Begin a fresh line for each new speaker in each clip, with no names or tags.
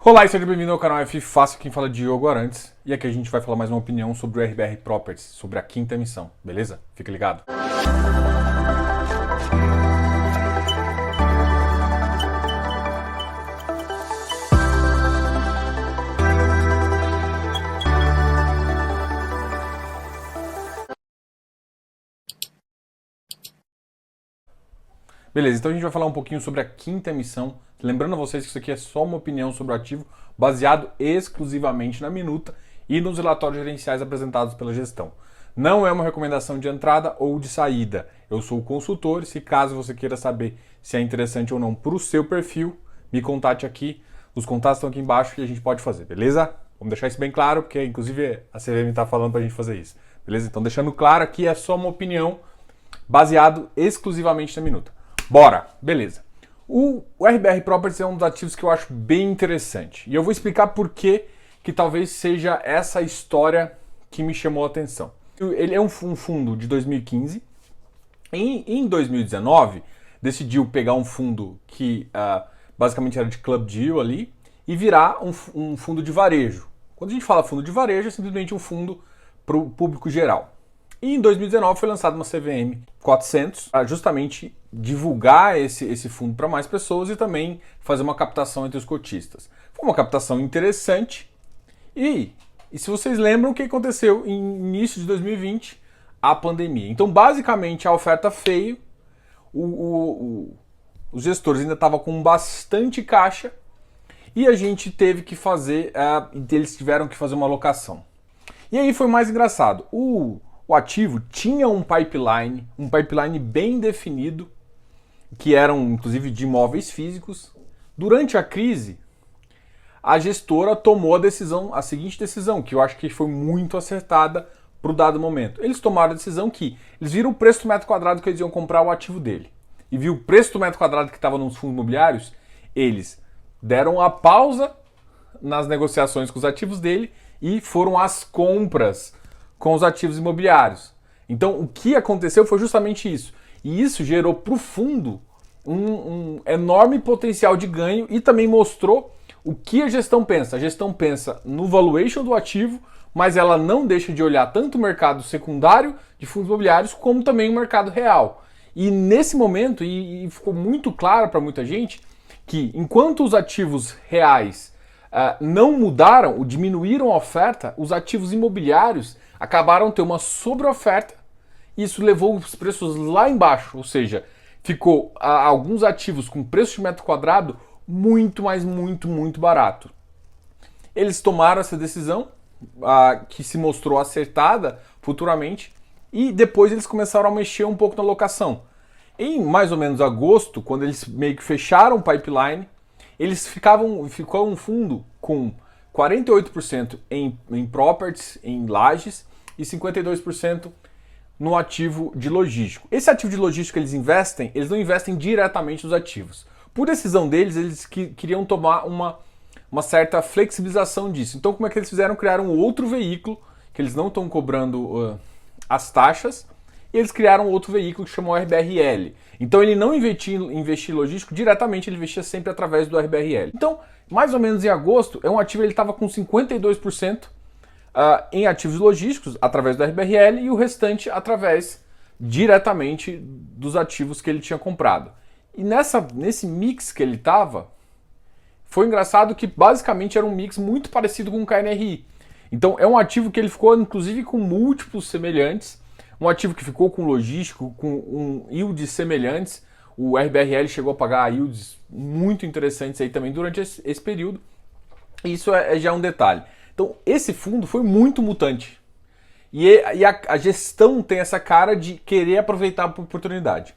Olá e seja bem-vindo ao canal F Fácil, quem fala é Diogo Arantes. E aqui a gente vai falar mais uma opinião sobre o RBR Properties, sobre a quinta emissão, beleza? Fica ligado. Beleza, então a gente vai falar um pouquinho sobre a quinta emissão. Lembrando a vocês que isso aqui é só uma opinião sobre o ativo, baseado exclusivamente na minuta e nos relatórios gerenciais apresentados pela gestão. Não é uma recomendação de entrada ou de saída. Eu sou o consultor e se caso você queira saber se é interessante ou não para o seu perfil, me contate aqui. Os contatos estão aqui embaixo e a gente pode fazer, beleza? Vamos deixar isso bem claro, porque inclusive a CVM está falando para a gente fazer isso. Beleza? Então deixando claro aqui é só uma opinião baseado exclusivamente na minuta. Bora, beleza. O RBR Properties é um dos ativos que eu acho bem interessante. E eu vou explicar por que talvez seja essa história que me chamou a atenção. Ele é um fundo de 2015. Em 2019, decidiu pegar um fundo que basicamente era de club deal ali e virar um fundo de varejo. Quando a gente fala fundo de varejo, é simplesmente um fundo para o público geral. E em 2019 foi lançada uma CVM 400 para justamente divulgar esse fundo para mais pessoas e também fazer uma captação entre os cotistas. Foi uma captação interessante e se vocês lembram o que aconteceu em início de 2020, a pandemia. Então basicamente a oferta veio, os gestores ainda estavam com bastante caixa e a gente teve que fazer, eles tiveram que fazer uma alocação. E aí foi mais engraçado. O ativo tinha um pipeline bem definido, que eram inclusive de imóveis físicos. Durante a crise, a gestora tomou a seguinte decisão, que eu acho que foi muito acertada para o dado momento. Eles tomaram a decisão que eles viram o preço do metro quadrado que eles iam comprar o ativo dele e viu o preço do metro quadrado que estava nos fundos imobiliários, eles deram a pausa nas negociações com os ativos dele e foram às compras com os ativos imobiliários. Então, o que aconteceu foi justamente isso. E isso gerou para o fundo um enorme potencial de ganho e também mostrou o que a gestão pensa. A gestão pensa no valuation do ativo, mas ela não deixa de olhar tanto o mercado secundário de fundos imobiliários como também o mercado real. E nesse momento, e ficou muito claro para muita gente, que enquanto os ativos reais não mudaram, ou diminuíram a oferta, os ativos imobiliários acabaram de ter uma sobreoferta e isso levou os preços lá embaixo, ou seja, ficou alguns ativos com preço de metro quadrado muito, mas muito barato. Eles tomaram essa decisão, que se mostrou acertada futuramente, e depois eles começaram a mexer um pouco na locação. Em mais ou menos agosto, quando eles meio que fecharam o pipeline, ficou um fundo com 48% em properties, em lajes, e 52% no ativo de logístico. Esse ativo de logístico que eles não investem diretamente nos ativos. Por decisão deles, eles queriam tomar uma certa flexibilização disso. Então, como é que eles fizeram? Criaram um outro veículo, que eles não estão cobrando as taxas, e eles criaram outro veículo que chamou RBRL. Então, ele não investia em logístico diretamente, ele investia sempre através do RBRL. Então, mais ou menos em agosto, é um ativo, ele estava com 52% em ativos logísticos através do RBRL e o restante diretamente dos ativos que ele tinha comprado. E nesse mix que ele estava, foi engraçado que basicamente era um mix muito parecido com o KNRI. Então é um ativo que ele ficou inclusive com múltiplos semelhantes, um ativo que ficou com logístico, com yields semelhantes. O RBRL chegou a pagar yields muito interessantes aí também durante esse período. E isso já um detalhe. Então, esse fundo foi muito mutante. E a gestão tem essa cara de querer aproveitar a oportunidade.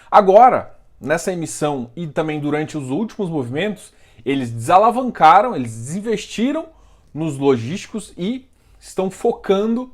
Agora, nessa emissão e também durante os últimos movimentos, eles desalavancaram, eles desinvestiram nos logísticos e estão focando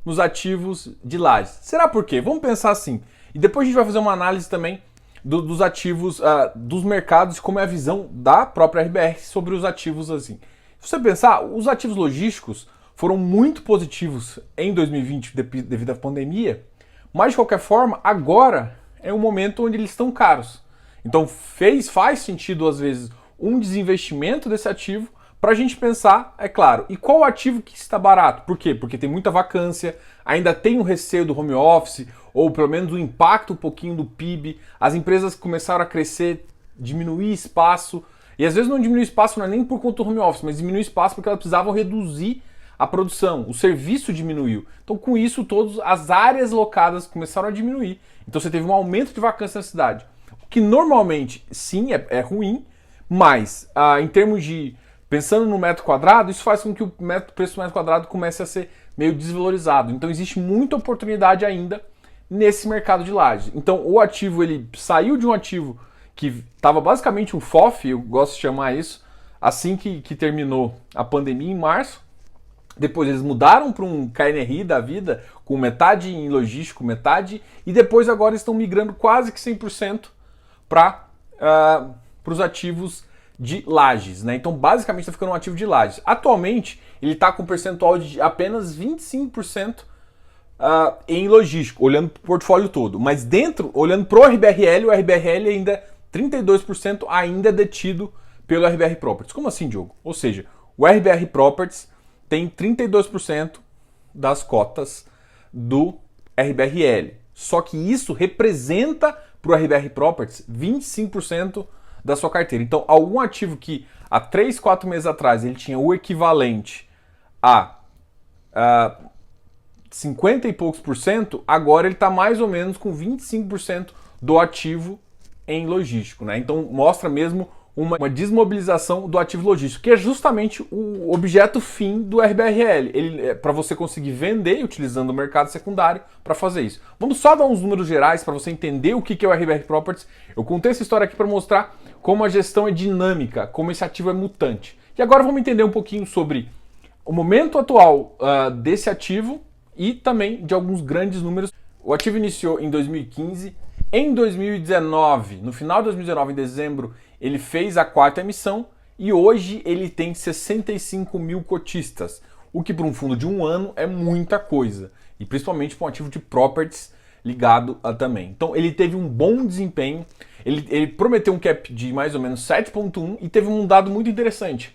nos ativos de lajes. Será por quê? Vamos pensar assim. E depois a gente vai fazer uma análise também dos ativos, dos mercados, como é a visão da própria RBR sobre os ativos assim. Se você pensar, os ativos logísticos foram muito positivos em 2020 devido à pandemia, mas de qualquer forma, agora é um momento onde eles estão caros. Então faz sentido, às vezes, um desinvestimento desse ativo para a gente pensar, é claro, e qual ativo que está barato? Por quê? Porque tem muita vacância, ainda tem um receio do home office, ou pelo menos o impacto um pouquinho do PIB, as empresas começaram a crescer, diminuir espaço, e às vezes não diminuir espaço não é nem por conta do home office, mas diminuir espaço porque elas precisavam reduzir a produção, o serviço diminuiu. Então com isso todas as áreas locadas começaram a diminuir. Então você teve um aumento de vacância na cidade. O que normalmente sim é ruim, mas em termos de, pensando no metro quadrado, isso faz com que o preço do metro quadrado comece a ser meio desvalorizado. Então existe muita oportunidade ainda nesse mercado de lajes. Então o ativo ele saiu de um ativo que estava basicamente um FOF, eu gosto de chamar isso, assim que terminou a pandemia em março. Depois eles mudaram para um KNRI da vida, com metade em logístico, metade, e depois agora estão migrando quase que 100% para os ativos de lajes, né? Então basicamente está ficando um ativo de lajes. Atualmente ele está com um percentual de apenas 25% em logístico, olhando para o portfólio todo. Mas dentro, olhando para o RBRL ainda 32% ainda é detido pelo RBR Properties. Como assim, Diogo? Ou seja, o RBR Properties tem 32% das cotas do RBRL. Só que isso representa para o RBR Properties 25% da sua carteira. Então, algum ativo que há 3, 4 meses atrás ele tinha o equivalente a 50 e poucos por cento, agora ele está mais ou menos com 25% do ativo em logístico, né? Então mostra mesmo uma desmobilização do ativo logístico, que é justamente o objeto fim do RBRL. Ele é para você conseguir vender utilizando o mercado secundário para fazer isso. Vamos só dar uns números gerais para você entender o que é o RBR Properties. Eu contei essa história aqui para mostrar como a gestão é dinâmica, como esse ativo é mutante. E agora vamos entender um pouquinho sobre o momento atual desse ativo e também de alguns grandes números. O ativo iniciou em 2015. Em 2019, no final de 2019, em dezembro, ele fez a 4ª emissão e hoje ele tem 65 mil cotistas, o que para um fundo de um ano é muita coisa, e principalmente para um ativo de properties ligado também. Então ele teve um bom desempenho, ele prometeu um cap de mais ou menos 7,1 e teve um dado muito interessante.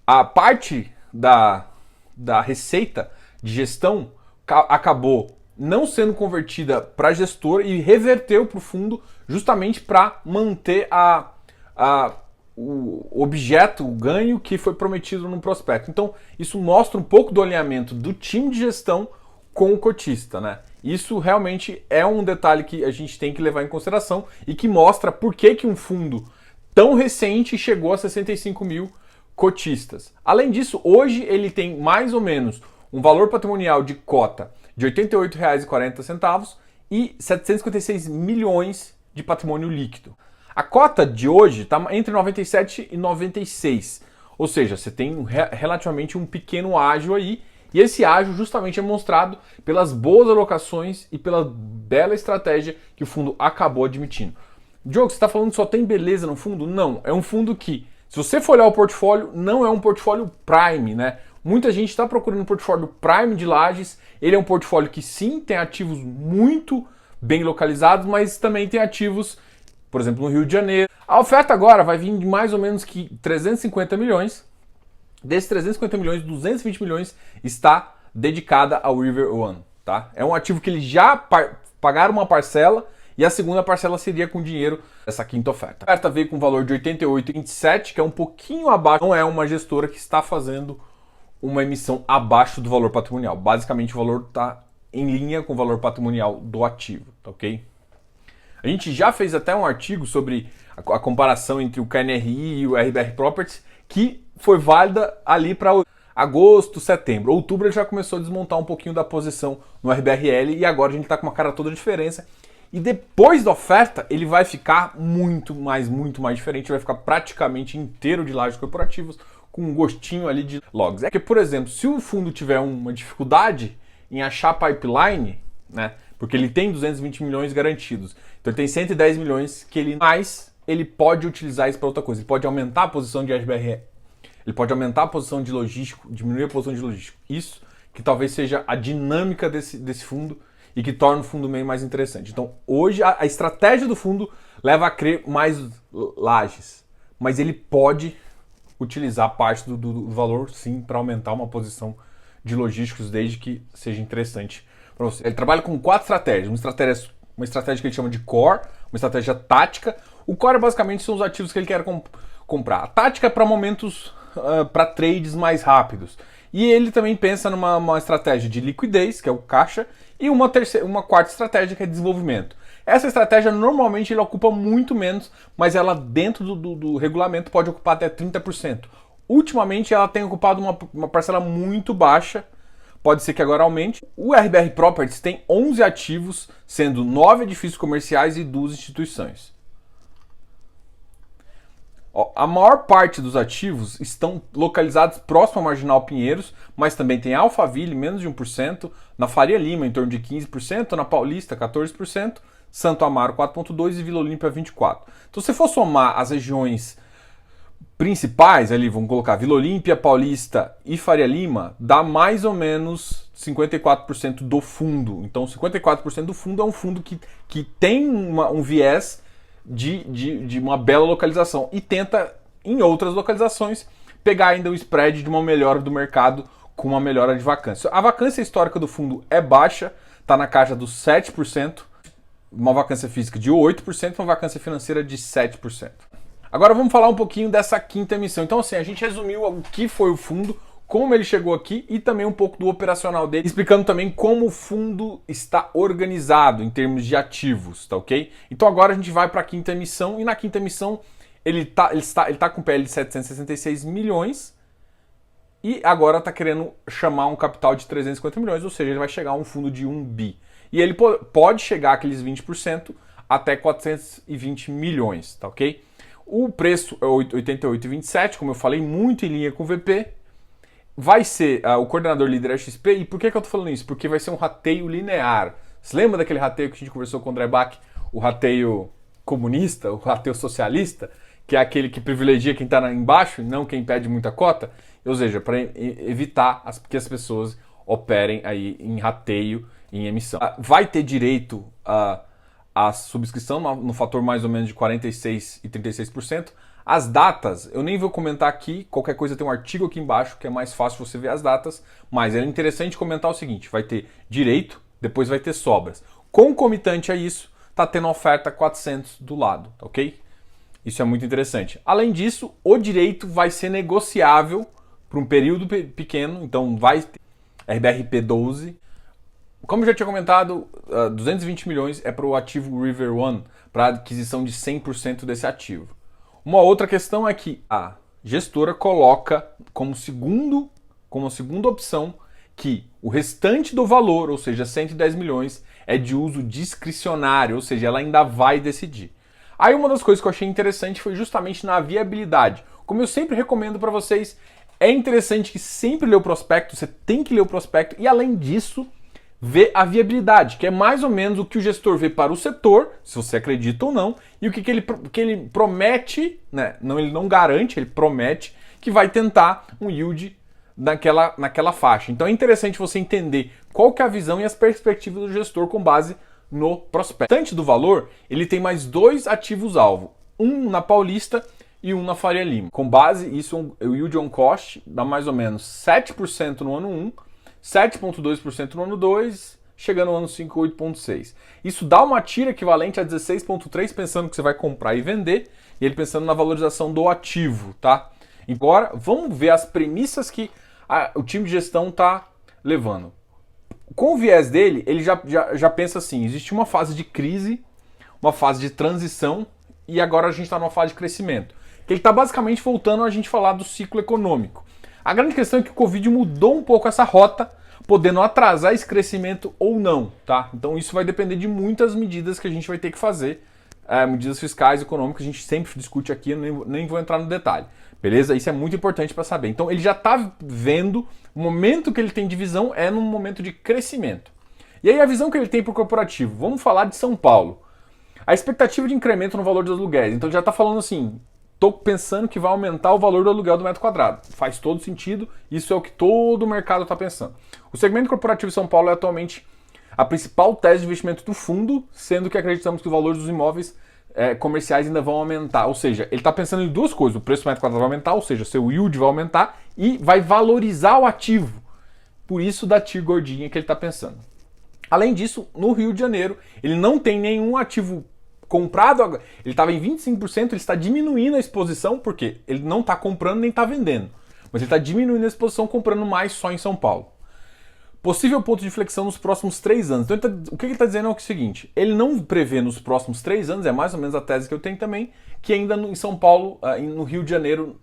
A parte da receita de gestão acabou não sendo convertida para gestor e reverteu para o fundo justamente para manter o objeto, o ganho que foi prometido no prospecto. Então isso mostra um pouco do alinhamento do time de gestão com o cotista, né? Isso realmente é um detalhe que a gente tem que levar em consideração e que mostra por que um fundo tão recente chegou a 65 mil cotistas. Além disso, hoje ele tem mais ou menos um valor patrimonial de cota de R$ 88,40 e 756 milhões de patrimônio líquido. A cota de hoje está entre 97 e 96, ou seja, você tem relativamente um pequeno ágio aí, e esse ágio justamente é mostrado pelas boas alocações e pela bela estratégia que o fundo acabou admitindo. Diogo, você está falando que só tem beleza no fundo? Não, é um fundo que, se você for olhar o portfólio, não é um portfólio prime, né? Muita gente está procurando um portfólio prime de lajes. Ele é um portfólio que sim, tem ativos muito bem localizados, mas também tem ativos, por exemplo, no Rio de Janeiro. A oferta agora vai vir de mais ou menos que 350 milhões. Desses 350 milhões, 220 milhões está dedicada ao River One, tá? É um ativo que eles já pagaram uma parcela e a segunda parcela seria com dinheiro dessa quinta oferta. A oferta veio com um valor de 88,27, que é um pouquinho abaixo. Não é uma gestora que está fazendo uma emissão abaixo do valor patrimonial. Basicamente o valor está em linha com o valor patrimonial do ativo, tá ok? A gente já fez até um artigo sobre a comparação entre o KNRI e o RBR Properties, que foi válida ali para agosto, setembro. Outubro ele já começou a desmontar um pouquinho da posição no RBRL e agora a gente está com uma cara toda diferença. E depois da oferta ele vai ficar muito mais diferente, vai ficar praticamente inteiro de lajes corporativos, com um gostinho ali de logs. É que, por exemplo, se o fundo tiver uma dificuldade em achar pipeline, né, porque ele tem 220 milhões garantidos, então ele tem 110 milhões que ele pode utilizar isso para outra coisa. Ele pode aumentar a posição de RBR, ele pode aumentar a posição de logístico, diminuir a posição de logístico. Isso que talvez seja a dinâmica desse fundo e que torna o fundo meio mais interessante. Então, hoje a estratégia do fundo leva a crer mais lajes, mas ele pode utilizar parte do valor, sim, para aumentar uma posição de logísticos, desde que seja interessante para você. Ele trabalha com 4 estratégias. Uma estratégia que ele chama de core, uma estratégia tática. O core basicamente são os ativos que ele quer comprar. A tática é para momentos, para trades mais rápidos. E ele também pensa numa estratégia de liquidez, que é o caixa, e uma quarta estratégia que é desenvolvimento. Essa estratégia normalmente ele ocupa muito menos, mas ela dentro do regulamento pode ocupar até 30%. Ultimamente ela tem ocupado uma parcela muito baixa, pode ser que agora aumente. O RBR Properties tem 11 ativos, sendo 9 edifícios comerciais e 2 instituições. A maior parte dos ativos estão localizados próximo à Marginal Pinheiros, mas também tem Alphaville, menos de 1%, na Faria Lima, em torno de 15%, na Paulista, 14%, Santo Amaro, 4,2% e Vila Olímpia, 24%. Então, se for somar as regiões principais, ali, vamos colocar Vila Olímpia, Paulista e Faria Lima, dá mais ou menos 54% do fundo. Então, 54% do fundo é um fundo que tem um viés de uma bela localização e tenta, em outras localizações, pegar ainda o spread de uma melhora do mercado com uma melhora de vacância. A vacância histórica do fundo é baixa, está na caixa dos 7%, uma vacância física de 8%, uma vacância financeira de 7%. Agora vamos falar um pouquinho dessa quinta emissão. Então assim, a gente resumiu o que foi o fundo, como ele chegou aqui e também um pouco do operacional dele, explicando também como o fundo está organizado em termos de ativos, tá ok? Então agora a gente vai para a quinta emissão e na quinta emissão ele tá com PL de 766 milhões e agora está querendo chamar um capital de 350 milhões, ou seja, ele vai chegar a um fundo de 1 bi. E ele pode chegar aqueles 20% até 420 milhões, tá ok? O preço é 88,27, como eu falei, muito em linha com o VP. Vai ser o coordenador líder XP, e por que eu tô falando isso? Porque vai ser um rateio linear. Você lembra daquele rateio que a gente conversou com o André Bach, o rateio comunista, o rateio socialista, que é aquele que privilegia quem está embaixo e não quem pede muita cota? Ou seja, para evitar que as pessoas operem aí em rateio, em emissão. Vai ter direito a subscrição no fator mais ou menos de 46% e 36%. As datas, eu nem vou comentar aqui, qualquer coisa tem um artigo aqui embaixo que é mais fácil você ver as datas, mas é interessante comentar o seguinte, vai ter direito, depois vai ter sobras. Concomitante a isso, tá tendo oferta 400 do lado, ok? Isso é muito interessante. Além disso, o direito vai ser negociável por um período pequeno, então vai ter RBRP 12. Como eu já tinha comentado, 220 milhões é para o ativo River One, para aquisição de 100% desse ativo. Uma outra questão é que a gestora coloca como segunda opção que o restante do valor, ou seja, 110 milhões, é de uso discricionário, ou seja, ela ainda vai decidir. Aí uma das coisas que eu achei interessante foi justamente na viabilidade. Como eu sempre recomendo para vocês, é interessante que sempre lê o prospecto, você tem que ler o prospecto e além disso, ver a viabilidade, que é mais ou menos o que o gestor vê para o setor, se você acredita ou não, e o que ele promete, né? Não, ele não garante, ele promete que vai tentar um yield naquela faixa. Então é interessante você entender qual que é a visão e as perspectivas do gestor com base no prospecto. Antes do valor, ele tem mais 2 ativos-alvo, um na Paulista e um na Faria Lima. Com base, isso o yield on cost dá mais ou menos 7% no ano 1, 7,2% no ano 2, chegando no ano 5, 8,6%. Isso dá uma tira equivalente a 16,3%, pensando que você vai comprar e vender, e ele pensando na valorização do ativo, tá? Agora, vamos ver as premissas que o time de gestão está levando. Com o viés dele, ele já pensa assim, existe uma fase de crise, uma fase de transição, e agora a gente está numa fase de crescimento. Ele está basicamente voltando a gente falar do ciclo econômico. A grande questão é que o Covid mudou um pouco essa rota, podendo atrasar esse crescimento ou não, tá? Então isso vai depender de muitas medidas que a gente vai ter que fazer, medidas fiscais, econômicas, a gente sempre discute aqui, eu nem vou entrar no detalhe, beleza? Isso é muito importante para saber. Então ele já está vendo, o momento que ele tem de visão é num momento de crescimento. E aí a visão que ele tem para o corporativo, vamos falar de São Paulo. A expectativa de incremento no valor dos aluguéis, então ele já está falando assim, estou pensando que vai aumentar o valor do aluguel do metro quadrado. Faz todo sentido, isso é o que todo o mercado está pensando. O segmento corporativo de São Paulo é atualmente a principal tese de investimento do fundo, sendo que acreditamos que o valor dos imóveis comerciais ainda vão aumentar. Ou seja, ele está pensando em duas coisas. O preço do metro quadrado vai aumentar, ou seja, seu yield vai aumentar e vai valorizar o ativo. Por isso da TIR gordinha que ele está pensando. Além disso, no Rio de Janeiro, ele não tem nenhum ativo comprado. Ele estava em 25%, ele está diminuindo a exposição, porque ele não está comprando nem está vendendo. Mas ele está diminuindo a exposição, comprando mais só em São Paulo. Possível ponto de inflexão nos próximos 3 anos. Então, o que ele está dizendo é o seguinte: ele não prevê nos próximos 3 anos, é mais ou menos a tese que eu tenho também, que ainda em São Paulo, no Rio de Janeiro,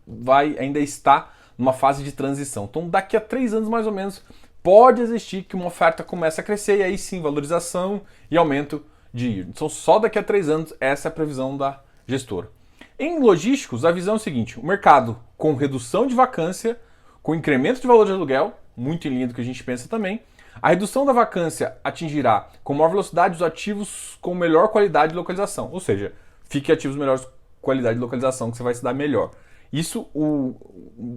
ainda está numa fase de transição. Então, daqui a 3 anos, mais ou menos, pode existir que uma oferta comece a crescer e aí sim, valorização e aumento de yield. Então, só daqui a 3 anos, essa é a previsão da gestora. Em logísticos, a visão é o seguinte: o mercado com redução de vacância, com incremento de valor de aluguel, muito em linha do que a gente pensa também. A redução da vacância atingirá com maior velocidade os ativos com melhor qualidade de localização. Ou seja, fique ativos de melhor qualidade de localização que você vai se dar melhor. Isso, o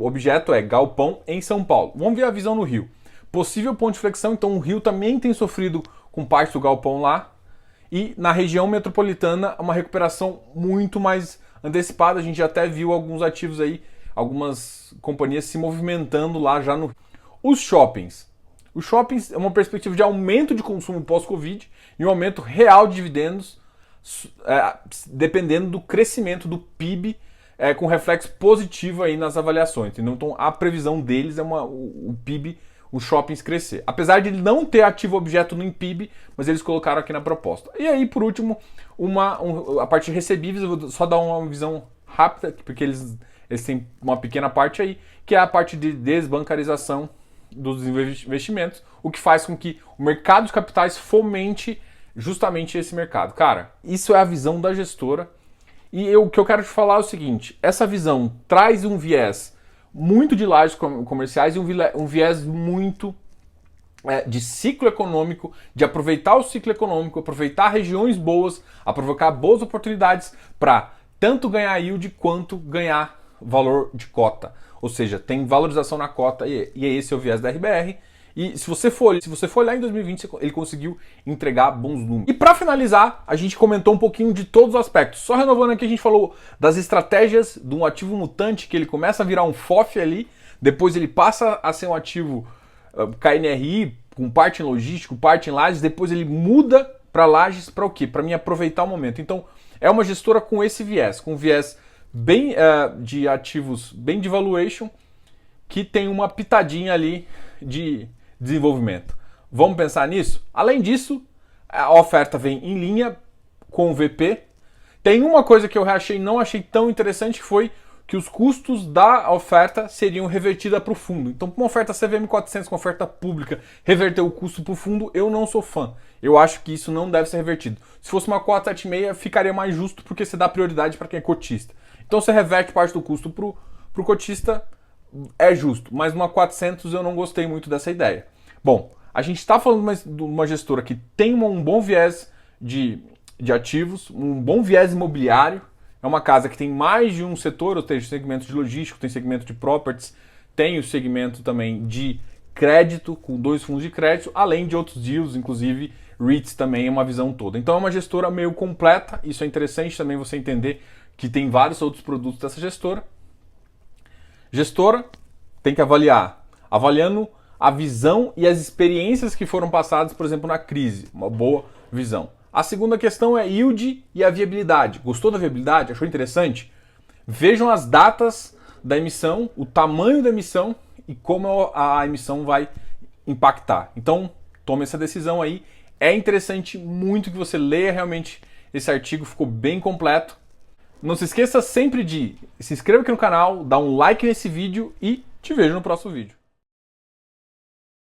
objeto é galpão em São Paulo. Vamos ver a visão no Rio. Possível ponto de flexão, então o Rio também tem sofrido com parte do galpão lá. E na região metropolitana, uma recuperação muito mais antecipada. A gente já até viu alguns ativos aí, algumas companhias se movimentando lá já no Rio. Os shoppings. Os shoppings é uma perspectiva de aumento de consumo pós-Covid e um aumento real de dividendos, dependendo do crescimento do PIB, com reflexo positivo aí nas avaliações. Então a previsão deles é o PIB, os shoppings crescer. Apesar de não ter ativo objeto no PIB, mas eles colocaram aqui na proposta. E aí, por último, a parte de recebíveis, eu vou só dar uma visão rápida, porque eles têm uma pequena parte aí, que é a parte de desbancarização dos investimentos, o que faz com que o mercado de capitais fomente justamente esse mercado. Cara, isso é a visão da gestora. E o que eu quero te falar é o seguinte: essa visão traz um viés muito de lajes comerciais e um viés muito de ciclo econômico, de aproveitar o ciclo econômico, aproveitar regiões boas, aproveitar boas oportunidades para tanto ganhar yield quanto ganhar valor de cota. Ou seja, tem valorização na cota e esse é o viés da RBR. E se você for olhar em 2020, ele conseguiu entregar bons números. E para finalizar, a gente comentou um pouquinho de todos os aspectos. Só renovando aqui, a gente falou das estratégias de um ativo mutante, que ele começa a virar um FOF ali, depois ele passa a ser um ativo KNRI, com parte em logístico, parte em lajes, depois ele muda para lajes para o quê? Para mim aproveitar o momento. Então, é uma gestora com esse viés, com um viés bem de ativos, bem de valuation, que tem uma pitadinha ali de desenvolvimento. Vamos pensar nisso? Além disso, a oferta vem em linha com o VP. Tem uma coisa que eu não achei tão interessante, que foi que os custos da oferta seriam revertidos para o fundo. Então, uma oferta CVM 400, uma oferta pública, reverter o custo para o fundo, eu não sou fã. Eu acho que isso não deve ser revertido. Se fosse uma 476, ficaria mais justo, porque você dá prioridade para quem é cotista. Então, você reverte parte do custo para o cotista, é justo. Mas uma 400 eu não gostei muito dessa ideia. Bom, a gente está falando de uma gestora que tem um bom viés de ativos, um bom viés imobiliário. É uma casa que tem mais de um setor, ou seja, segmento de logístico, tem segmento de properties, tem o segmento também de crédito, com 2 fundos de crédito, além de outros deals, inclusive REITs também é uma visão toda. Então é uma gestora meio completa, isso é interessante também você entender que tem vários outros produtos dessa gestora. Gestora tem que avaliar, avaliando a visão e as experiências que foram passadas, por exemplo, na crise, uma boa visão. A segunda questão é yield e a viabilidade. Gostou da viabilidade? Achou interessante? Vejam as datas da emissão, o tamanho da emissão e como a emissão vai impactar. Então, tome essa decisão aí. É interessante muito que você leia realmente esse artigo, ficou bem completo. Não se esqueça sempre de se inscrever aqui no canal, dar um like nesse vídeo e te vejo no próximo vídeo.